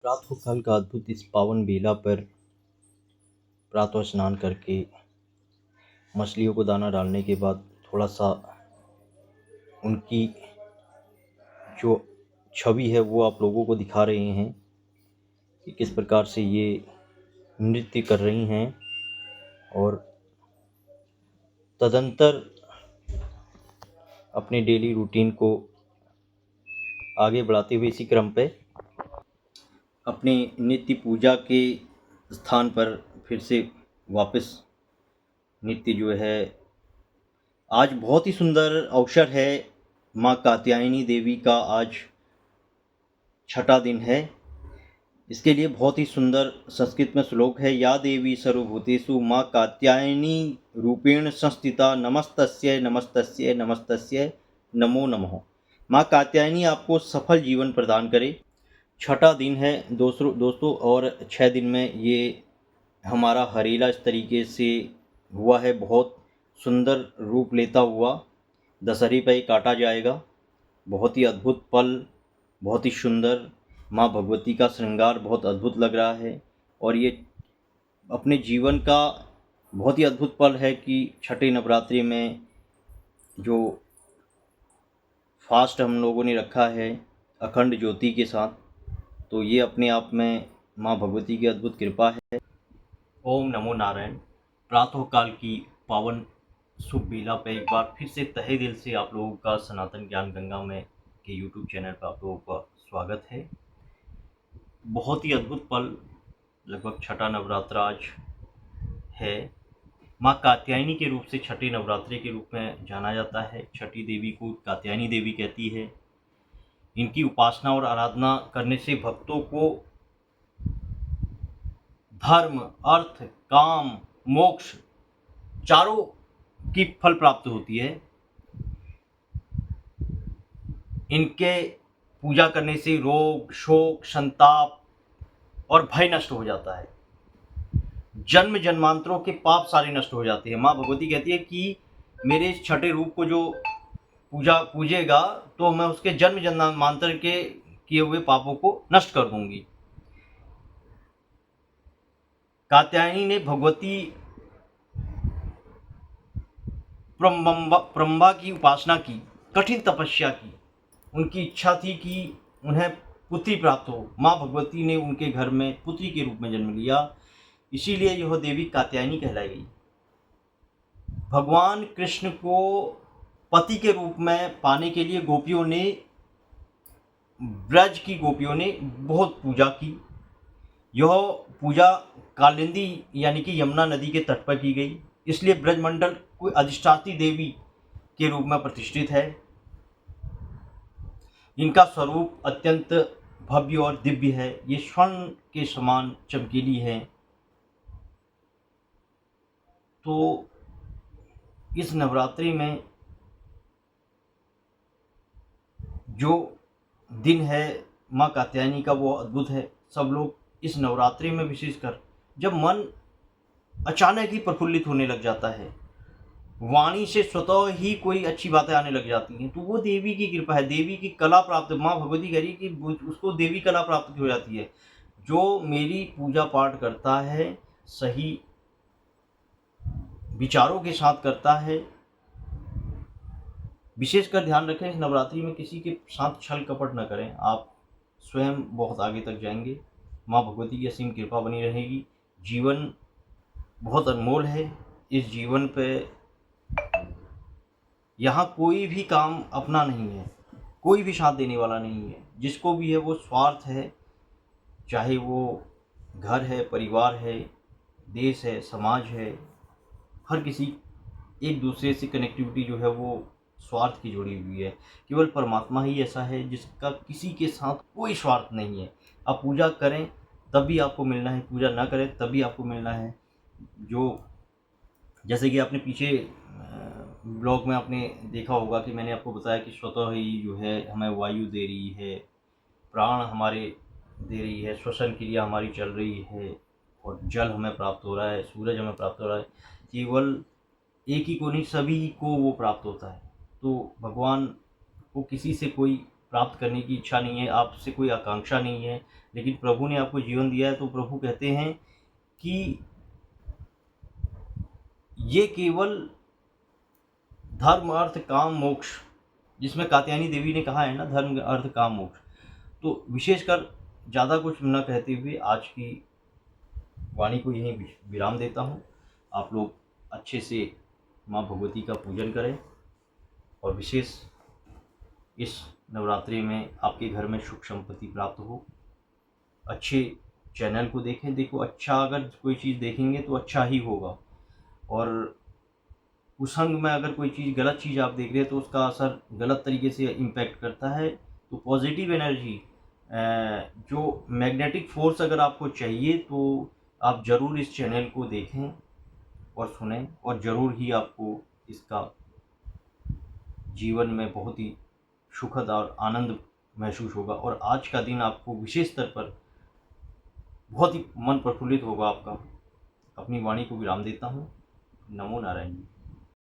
प्रातःकाल का अद्भुत इस पावन बेला पर प्रातः स्नान करके मछलियों को दाना डालने के बाद थोड़ा सा उनकी जो छवि है वो आप लोगों को दिखा रहे हैं कि किस प्रकार से ये नृत्य कर रही हैं। और तदंतर अपने डेली रूटीन को आगे बढ़ाते हुए इसी क्रम पे अपने नित्य पूजा के स्थान पर फिर से वापस नित्य जो है, आज बहुत ही सुंदर अवसर है। माँ कात्यायनी देवी का आज छठा दिन है। इसके लिए बहुत ही सुंदर संस्कृत में श्लोक है। या देवी सर्वभूतेषु माँ कात्यायनी रूपेण संस्थिता नमस्तस्यै नमस्तस्यै नमस्तस्यै नमो नमः। माँ कात्यायनी आपको सफल जीवन प्रदान करे। छठा दिन है दोस्तों और 6 दिन में ये हमारा हरेला इस तरीके से हुआ है, बहुत सुंदर रूप लेता हुआ दशहरे पर काटा जाएगा। बहुत ही अद्भुत पल, बहुत ही सुंदर माँ भगवती का श्रृंगार बहुत अद्भुत लग रहा है। और ये अपने जीवन का बहुत ही अद्भुत पल है कि छठे नवरात्रि में जो फास्ट हम लोगों ने रखा है अखंड ज्योति के साथ, तो ये अपने आप में माँ भगवती की अद्भुत कृपा है। ओम नमो नारायण। प्रातःकाल की पावन शुभ बेला पे एक बार फिर से तहे दिल से आप लोगों का सनातन ज्ञान गंगा में के यूट्यूब चैनल पर आप लोगों का स्वागत है। बहुत ही अद्भुत पल, लगभग छठा नवरात्र आज है। माँ कात्यायनी के रूप से छठे नवरात्रि के रूप में जाना जाता है। छठी देवी को कात्यायनी देवी कहती है। इनकी उपासना और आराधना करने से भक्तों को धर्म, अर्थ, काम, मोक्ष चारों की फल प्राप्त होती है। इनके पूजा करने से रोग, शोक, संताप और भय नष्ट हो जाता है। जन्म जन्मांतरों के पाप सारे नष्ट हो जाते हैं। माँ भगवती कहती है कि मेरे इस छठे रूप को जो पूजेगा तो मैं उसके जन्म जन्मांतर के किए हुए पापों को नष्ट कर दूंगी। कात्यायनी ने भगवती प्रम्बा की उपासना की, कठिन तपस्या की। उनकी इच्छा थी कि उन्हें पुत्री प्राप्त हो। माँ भगवती ने उनके घर में पुत्री के रूप में जन्म लिया, इसीलिए यह देवी कात्यायनी कहलाई गई। भगवान कृष्ण को पति के रूप में पाने के लिए गोपियों ने, ब्रज की गोपियों ने बहुत पूजा की। यह पूजा कालिंदी यानी कि यमुना नदी के तट पर की गई, इसलिए ब्रजमंडल कोई अधिष्ठात्री देवी के रूप में प्रतिष्ठित है। इनका स्वरूप अत्यंत भव्य और दिव्य है। ये स्वर्ण के समान चमकीली है। तो इस नवरात्रि में जो दिन है माँ कात्यायनी का वो अद्भुत है। सब लोग इस नवरात्रि में विशेषकर जब मन अचानक ही प्रफुल्लित होने लग जाता है, वाणी से स्वतः ही कोई अच्छी बातें आने लग जाती हैं, तो वो देवी की कृपा है। देवी की कला प्राप्त, माँ भगवती कह रही कि उसको देवी कला प्राप्त हो जाती है। जो मेरी पूजा पाठ करता है, सही विचारों के साथ करता है, विशेषकर ध्यान रखें इस नवरात्रि में किसी के साथ छल कपट न करें, आप स्वयं बहुत आगे तक जाएंगे। माँ भगवती की असीम कृपा बनी रहेगी। जीवन बहुत अनमोल है। इस जीवन पे यहाँ कोई भी काम अपना नहीं है, कोई भी साथ देने वाला नहीं है। जिसको भी है वो स्वार्थ है, चाहे वो घर है, परिवार है, देश है, समाज है, हर किसी एक दूसरे से कनेक्टिविटी जो है वो स्वार्थ की जुड़ी हुई है। केवल परमात्मा ही ऐसा है जिसका किसी के साथ कोई स्वार्थ नहीं है। आप पूजा करें तभी आपको मिलना है, पूजा ना करें तभी आपको मिलना है। जो जैसे कि आपने पीछे ब्लॉग में आपने देखा होगा कि मैंने आपको बताया कि स्वतः ही जो है हमें वायु दे रही है, प्राण हमारे दे रही है, श्वसन क्रिया हमारी चल रही है, और जल हमें प्राप्त हो रहा है, सूरज हमें प्राप्त हो रहा है। केवल एक ही को नहीं, सभी को वो प्राप्त होता है। तो भगवान को किसी से कोई प्राप्त करने की इच्छा नहीं है, आपसे कोई आकांक्षा नहीं है, लेकिन प्रभु ने आपको जीवन दिया है, तो प्रभु कहते हैं कि ये केवल धर्म, अर्थ, काम, मोक्ष, जिसमें कात्यायनी देवी ने कहा है ना, धर्म, अर्थ, काम, मोक्ष। तो विशेषकर ज़्यादा कुछ न कहते हुए आज की वाणी को यहीं विराम देता हूँ। आप लोग अच्छे से माँ भगवती का पूजन करें और विशेष इस नवरात्रि में आपके घर में सुख संपत्ति प्राप्त हो। अच्छे चैनल को देखें, देखो अच्छा, अगर कोई चीज़ देखेंगे तो अच्छा ही होगा, और कुसंग में अगर कोई चीज़, गलत चीज़ आप देख रहे हैं तो उसका असर गलत तरीके से इम्पैक्ट करता है। तो पॉजिटिव एनर्जी, जो मैग्नेटिक फोर्स अगर आपको चाहिए तो आप ज़रूर इस चैनल को देखें और सुनें, और ज़रूर ही आपको इसका जीवन में बहुत ही सुखद और आनंद महसूस होगा, और आज का दिन आपको विशेष स्तर पर बहुत ही मन प्रफुल्लित होगा आपका। अपनी वाणी को विराम देता हूँ। नमो नारायण जी।